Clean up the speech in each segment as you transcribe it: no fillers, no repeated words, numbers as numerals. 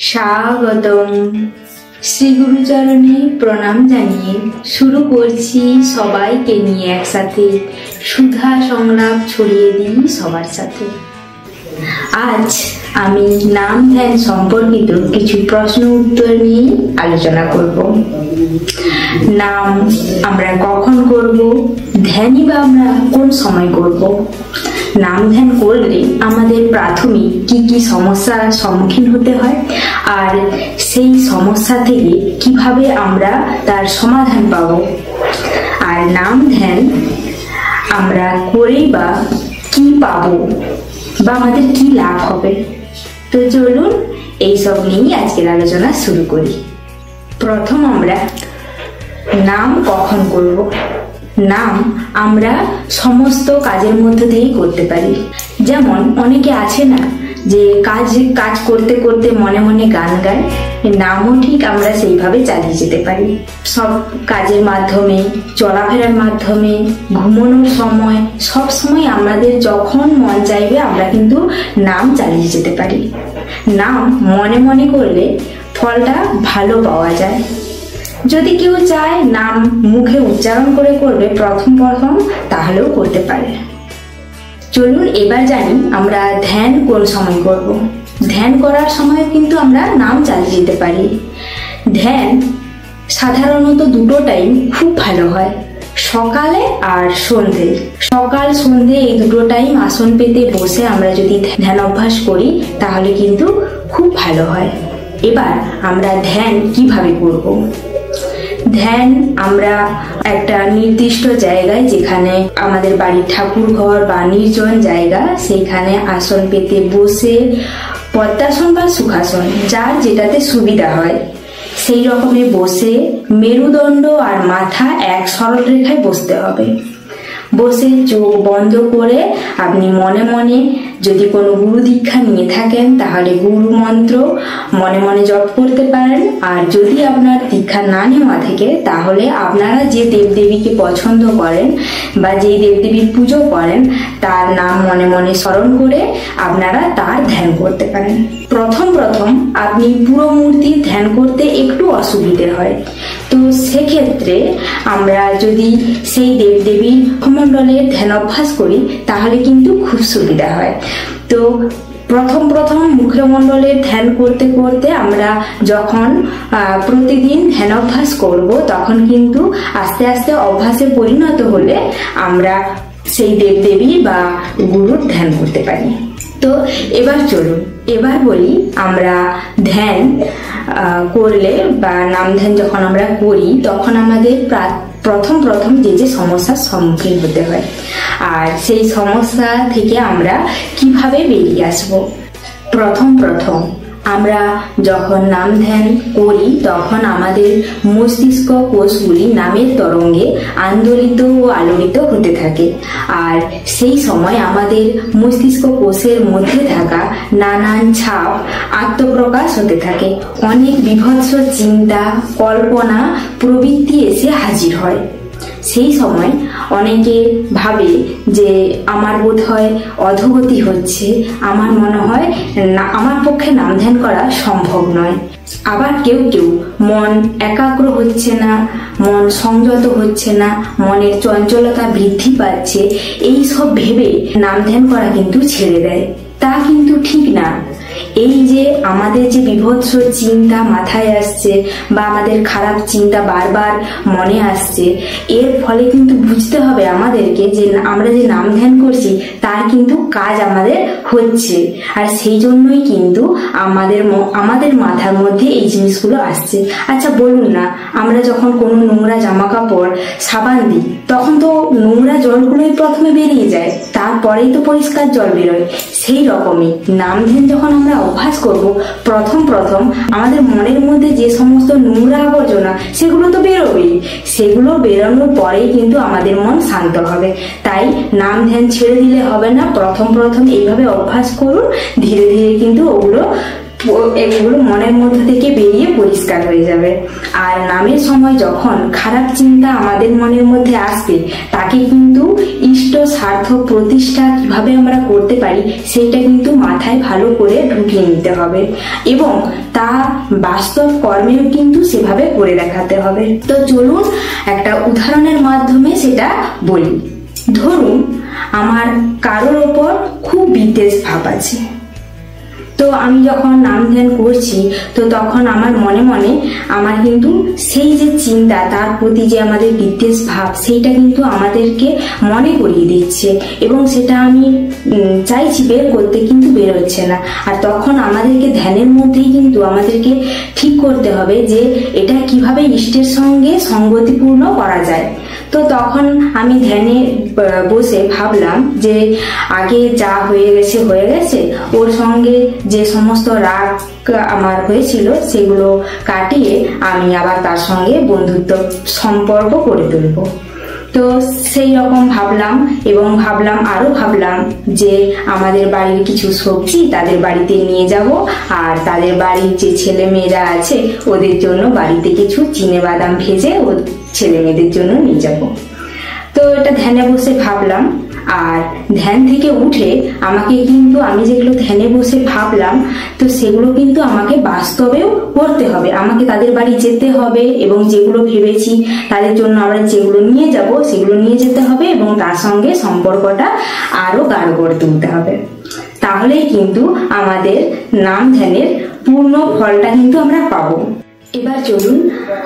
স্বাগতম। শ্রী গুরুচরণে প্রণাম জানিয়ে শুরু করছি সবাইকে নিয়ে একসাথে সুধা সংলাপ ছড়িয়ে দিই সবার সাথে। আজ আমি নাম ধ্যান সম্পর্কিত কিছু প্রশ্ন উত্তর নিয়ে আলোচনা করব। নাম আমরা কখন করব, ধ্যানই বা আমরা কোন সময় করব, নাম ধ্যান করলে আমাদের প্রাথমিক কি কি সমস্যার সম্মুখীন হতে হয়, আর সেই সমস্যা থেকে কিভাবে আমরা তার সমাধান পাব, আর নাম ধ্যান আমরা করেই বা কি পাবো বা আমাদের কি লাভ হবে। তো চলুন এইসব নিয়েই আজকের আলোচনা শুরু করি। প্রথম আমরা নাম কখন করব। নাম আমরা সমস্ত কাজের মধ্যে দিয়েই করতে পারি। যেমন অনেকে আছে না যে কাজ করতে করতে মনে মনে গান গায়, নামও ঠিক আমরা সেইভাবে চালিয়ে যেতে পারি। সব কাজের মাধ্যমে, চলাফেরার মাধ্যমে, ঘুমানোর সময়, সব সময় আমাদের যখন মন চাইবে আমরা কিন্তু নাম চালিয়ে যেতে পারি। নাম মনে মনে করলে ফলটা ভালো পাওয়া যায়। যদি কেউ চায় নাম মুখে উচ্চারণ করে করবে প্রথম তাহলেও করতে পারে। চলুন এবার জানি আমরা ধ্যান কোন সময় করব। ধ্যান করার সময় কিন্তু আমরা নাম চালিয়ে যেতে পারি। ধ্যান সাধারণত দুটো টাইম খুব ভালো হয়, সকালে আর সন্ধে। সকাল সন্ধে এই দুটো টাইম আসন পেতে বসে আমরা যদি ধ্যান অভ্যাস করি তাহলে কিন্তু খুব ভালো হয়। এবার আমরা ধ্যান কিভাবে করব। ধ্যান আমরা একটা নির্দিষ্ট জায়গায়, যেখানে আমাদের বাড়ির ঠাকুর ঘর বা নির্জন জায়গা, সেইখানে আসন পেতে বসে পদ্মাসন বা সুখাসন, যার যেটাতে সুবিধা হয় সেই রকমে বসে মেরুদণ্ড আর মাথা এক সরল রেখায় বসতে হবে। বসে চোখ বন্ধ করে আপনি মনে মনে, যদি কোনো গুরু দীক্ষা নিয়ে থাকেন তাহলে গুরু মন্ত্র মনে মনে জপ করতে পারেন। আর যদি আপনার দীক্ষা না নেওয়া থেকে তাহলে আপনারা যে দেবদেবীকে পছন্দ করেন বা যেই দেবদেবীর পুজো করেন তার নাম মনে মনে স্মরণ করে আপনারা তার ধ্যান করতে পারেন। প্রথম আপনি পুরো মূর্তির ধ্যান করতে একটু অসুবিধে হয়, তো সেক্ষেত্রে আমরা যদি সেই দেবদেবীর মুখমণ্ডলের ধ্যান অভ্যাস করি তাহলে কিন্তু খুব সুবিধা হয়। তো প্রথম মুখমণ্ডলের ধ্যান করতে করতে আমরা যখন প্রতিদিন ধ্যান অভ্যাস করব তখন কিন্তু আস্তে আস্তে অভ্যাসে পরিণত হলে আমরা সেই দেবদেবী বা গুরুর ধ্যান করতে পারি। তো এবার চলুন এবার বলি আমরা ধ্যান করলে বা নাম ধ্যান যখন আমরা করি তখন আমাদের প্রথম যে সমস্যার সম্মুখীন হতে হয়, আর সেই সমস্যা থেকে আমরা কিভাবে বেরিয়ে আসব। প্রথম আমরা যখন নাম ধ্যান করি তখন আমাদের মস্তিষ্ক কোষগুলি নামের তরঙ্গে আন্দোলিত ও আলোড়িত হতে থাকে, আর সেই সময় আমাদের মস্তিষ্ক কোষের মধ্যে থাকা নানান ছাপ আত্মপ্রকাশ হতে থাকে। অনেক বিভৎস চিন্তা, কল্পনা প্রবৃত্তি এসে হাজির হয়। সেই সময় অনেকে ভাবে যে আমার বোধ হয় অধোগতি হচ্ছে, আমার মনে হয় আমার পক্ষে নাম ধ্যান করা সম্ভব নয়। আবার কেউ মন একাগ্র হচ্ছে না, মন সংযত হচ্ছে না, মনের চঞ্চলতা বৃদ্ধি পাচ্ছে, এই সব ভেবে নাম ধ্যান করা কিন্তু ছেড়ে দেয়। তা কিন্তু ঠিক না। এই যে আমাদের যে বিভৎস চিন্তা মাথায় আসছে বা আমাদের খারাপ চিন্তা বারবার মনে আসছে, এর ফলে কিন্তু বুঝতে হবে আমাদেরকে যে আমরা যে নাম ধ্যান করছি তার কিন্তু কাজ আমাদের হচ্ছে, আর সেই জন্যই কিন্তু আমাদের মাথার মধ্যে এই জিনিসগুলো আসছে। আচ্ছা বলুন না, আমরা যখন কোনো নোংরা জামা কাপড় সাবান দিই তখন তো নোংরা জলগুলোই প্রথমে বেরিয়ে যায়, তারপরেই তো পরিষ্কার জল বেরোয়। সেই রকমই নাম ধ্যান যখন আমরা অভ্যাস করব প্রথম আমাদের মনের মধ্যে যে সমস্ত নোংরা আবর্জনা সেগুলো তো বেরোবেই, সেগুলো বেরোনোর পরেই কিন্তু আমাদের মন শান্ত হবে। তাই নাম ধ্যান ছেড়ে দিলে হবে না, প্রথম এইভাবে অভ্যাস করুন, ধীরে ধীরে কিন্তু ওগুলো এগুলো মনের মধ্যে থেকে বেরিয়ে পরিষ্কার হয়ে যাবে। আর নামের সময় যখন খারাপ চিন্তা আমাদের মনের মধ্যে আসবে, তাকে কিন্তু ইষ্ট স্বার্থ প্রতিষ্ঠা কিভাবে আমরা করতে পারি সেটা কিন্তু মাথায় ভালো করে ঢুকিয়ে নিতে হবে এবং তা বাস্তব কর্মেও কিন্তু সেভাবে করে দেখাতে হবে। তো চলুন একটা উদাহরণের মাধ্যমে সেটা বলি। ধরুন আমার কারোর ওপর খুব বিদ্বেষ ভাব আছে, তো আমি যখন নাম ধ্যান করছি তো তখন আমার মনে মনে আমার কিন্তু সেই যে চিন্তা, তার প্রতি যে আমাদের বিদ্বেষ ভাব, সেইটা কিন্তু আমাদেরকে মনে করিয়ে দিচ্ছে এবং সেটা আমি চাইছি বের করতে, কিন্তু বের হচ্ছে না। আর তখন আমাদেরকে ধ্যানের মধ্যেই কিন্তু আমাদেরকে ঠিক করতে হবে যে এটা কিভাবে ইষ্টের সঙ্গে সঙ্গতিপূর্ণ করা যায়। তো তখন আমি ধ্যানে বসে ভাবলাম যে আগে যা হয়ে গেছে ওর সঙ্গে যে সমস্ত রাগ আমার হয়েছিল সেগুলো কাটিয়ে আমি আবার তার সঙ্গে বন্ধুত্ব সম্পর্ক করে তুলব। তো সেই রকম ভাবলাম এবং ভাবলাম যে আমাদের বাড়ির কিছু সবজি তাদের বাড়িতে নিয়ে যাব, আর তাদের বাড়ির যে ছেলে মেয়েরা আছে ওদের জন্য বাড়িতে কিছু চিনেবাদাম ভেজে ও ছেলে মেয়েদের জন্য নিয়ে যাব। তো এটা ধ্যানে বসে ভাবলাম। আর ধ্যান থেকে উঠে আমাকে কিন্তু আমি যেগুলো ধ্যানে বসে ভাবলাম তো সেগুলো কিন্তু আমাকে বাস্তবেও করতে হবে। আমাকে তাদের বাড়ি যেতে হবে এবং যেগুলো ভেবেছি তাদের জন্য আমরা যেগুলো নিয়ে যাব সেগুলো নিয়ে যেতে হবে এবং তার সঙ্গে সম্পর্কটা আরো গাঢ় করে তুলতে হবে। তাহলেই কিন্তু আমাদের নাম ধ্যানের পূর্ণ ফলটা কিন্তু আমরা পাবো। এবার চলুন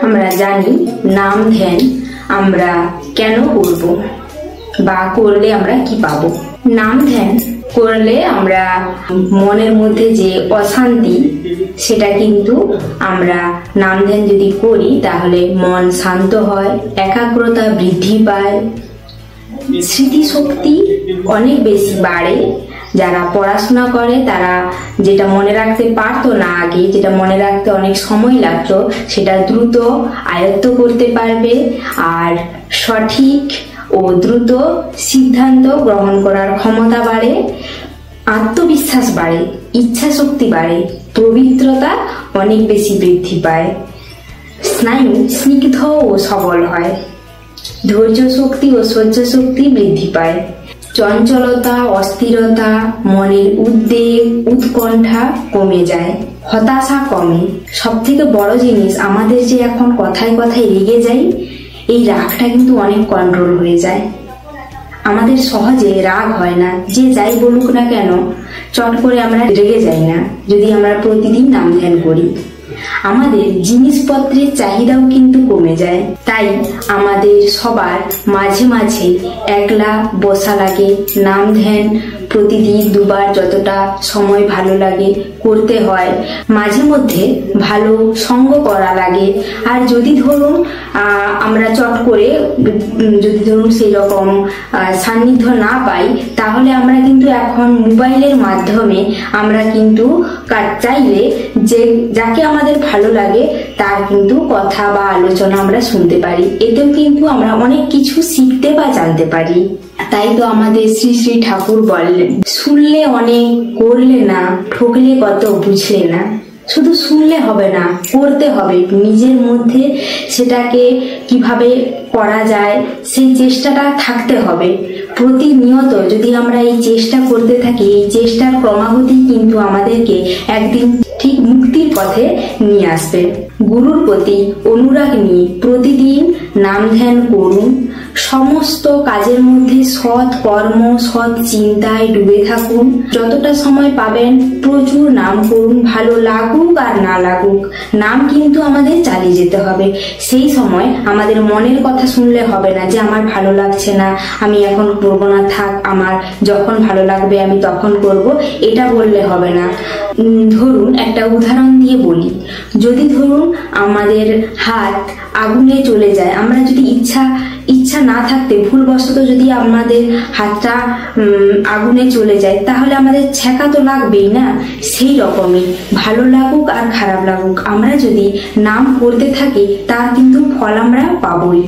আমরা জানি নাম ধ্যান আমরা কেন করব বা করলে আমরা কি পাবো। নাম ধ্যান করলে আমরা মনের মধ্যে যে অশান্তি সেটা কিন্তু আমরা নাম ধ্যান যদি করি তাহলে মন শান্ত হয়, একাগ্রতা বৃদ্ধি পায়, স্মৃতিশক্তি অনেক বেশি বাড়ে। যারা পড়াশোনা করে তারা যেটা মনে রাখতে পারতো না আগে, যেটা মনে রাখতে অনেক সময় লাগতো, সেটা দ্রুত আয়ত্ত করতে পারবে আর সঠিক ও দ্রুত সিদ্ধান্ত গ্রহণ করার ক্ষমতা বাড়ে, আত্মবিশ্বাস বাড়ে, ইচ্ছা শক্তি বাড়ে, পবিত্রতা অনেক বেশি বৃদ্ধি পায়, স্নায়ু স্নিগ্ধ ও সবল হয়, ধৈর্য শক্তি ও সহ্য শক্তি বৃদ্ধি পায়, চঞ্চলতা অস্থিরতা মনের উদ্বেগ উৎকণ্ঠা কমে যায়, হতাশা কমে। সব থেকে বড় জিনিস, আমাদের যে এখন কথায় কথায় রেগে যাই, এই রাগটা কিন্তু অনেক কন্ট্রোল হয়ে যায়। আমাদের সহজে রাগ হয় না, যে যাই বলুক না কেন চট করে আমরা রেগে যাই না যদি আমরা প্রতিদিন নাম ধ্যান করি। আমাদের জিনিসপত্রের চাহিদাও কিন্তু কমে যায়। তাই আমাদের সবার মাঝে মাঝে একলা বসা লাগে, নাম ধ্যান প্রতিদিন দুবার যতটা সময় ভালো লাগে করতে হয়। মাঝে মধ্যে ভালো সঙ্গ করা লাগে। আর যদি ধরুন আমরা চট করে যদি ধরুন সেই রকম সান্নিধ্য না পাই, তাহলে আমরা কিন্তু এখন মোবাইলের মাধ্যমে আমরা কিন্তু চাইলে যে যাকে আমাদের ভালো লাগে তার কিন্তু কথা বা আলোচনা আমরা শুনতে পারি। এতেও কিন্তু আমরা অনেক কিছু শিখতে বা জানতে পারি। তাই তো আমাদের শ্রী শ্রী ঠাকুর বললেন, শুনলে অনেক করলে না, ঠকলে কত বুঝলে না। শুধু শুনলে হবে না, করতে হবে। নিজের মধ্যে সেটাকে কিভাবে করা যায় সেই চেষ্টাটা থাকতে হবে। প্রতিনিয়ত যদি আমরা এই চেষ্টা করতে থাকি, এই চেষ্টার ক্রমাগতি কিন্তু আমাদেরকে একদিন ঠিক মুক্তির পথে নিয়ে আসবে। গুরুর প্রতি অনুরাগ নিয়ে প্রতিদিন নাম ধ্যান করুন। সমস্ত কাজের মধ্যে সৎ কর্ম সৎ চিন্তায় ডুবে থাকুন। যতটা সময় পাবেন প্রচুর নাম করুন। ভালো লাগুক আর না লাগুক, নাম কিন্তু আমাদের চালিয়ে যেতে হবে। সেই সময় আমাদের মনের কথা শুনলে হবে না যে আমার ভালো লাগছে না, আমি এখন করবো না, থাক, আমার যখন ভালো লাগবে আমি তখন করব, এটা বললে হবে না। ধরুন একটা উদাহরণ দিয়ে বলি, যদি ধরুন আমাদের হাত আগুনে চলে যায়, আমরা যদি ইচ্ছা না থাকতে ভুলবশত যদি আমাদের হাতটা আগুনে চলে যায়, তাহলে আমাদের ছ্যাঁকা তো লাগবেই না। সেই রকমই ভালো লাগুক আর খারাপ লাগুক, আমরা যদি নাম করতে থাকি তার কিন্তু ফল আমরা পাবই।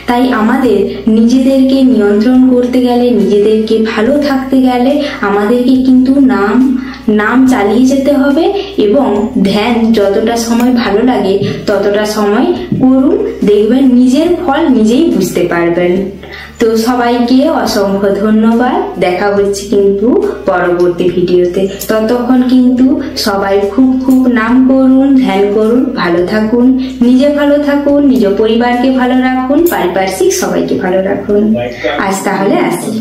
তাই আমাদের নিজেদেরকে নিয়ন্ত্রণ করতে গেলে, নিজেদেরকে ভালো থাকতে গেলে আমাদেরকে কিন্তু নাম চালিয়ে যেতে হবে, এবং ধ্যান যতটা সময় ভালো লাগে ততটা সময় করুন, দেখবেন নিজের ফল নিজেই বুঝতে পারবেন। তো সবাইকে অসংখ্য ধন্যবাদ। দেখা হচ্ছে কিন্তু পরবর্তী ভিডিওতে। ততক্ষণ কিন্তু সবাই খুব খুব নাম করুন, ধ্যান করুন, ভালো থাকুন, নিজে ভালো থাকুন, নিজ পরিবারকে ভালো রাখুন, পারিপার্শ্বিক সবাইকে ভালো রাখুন। আজ তাহলে আসি।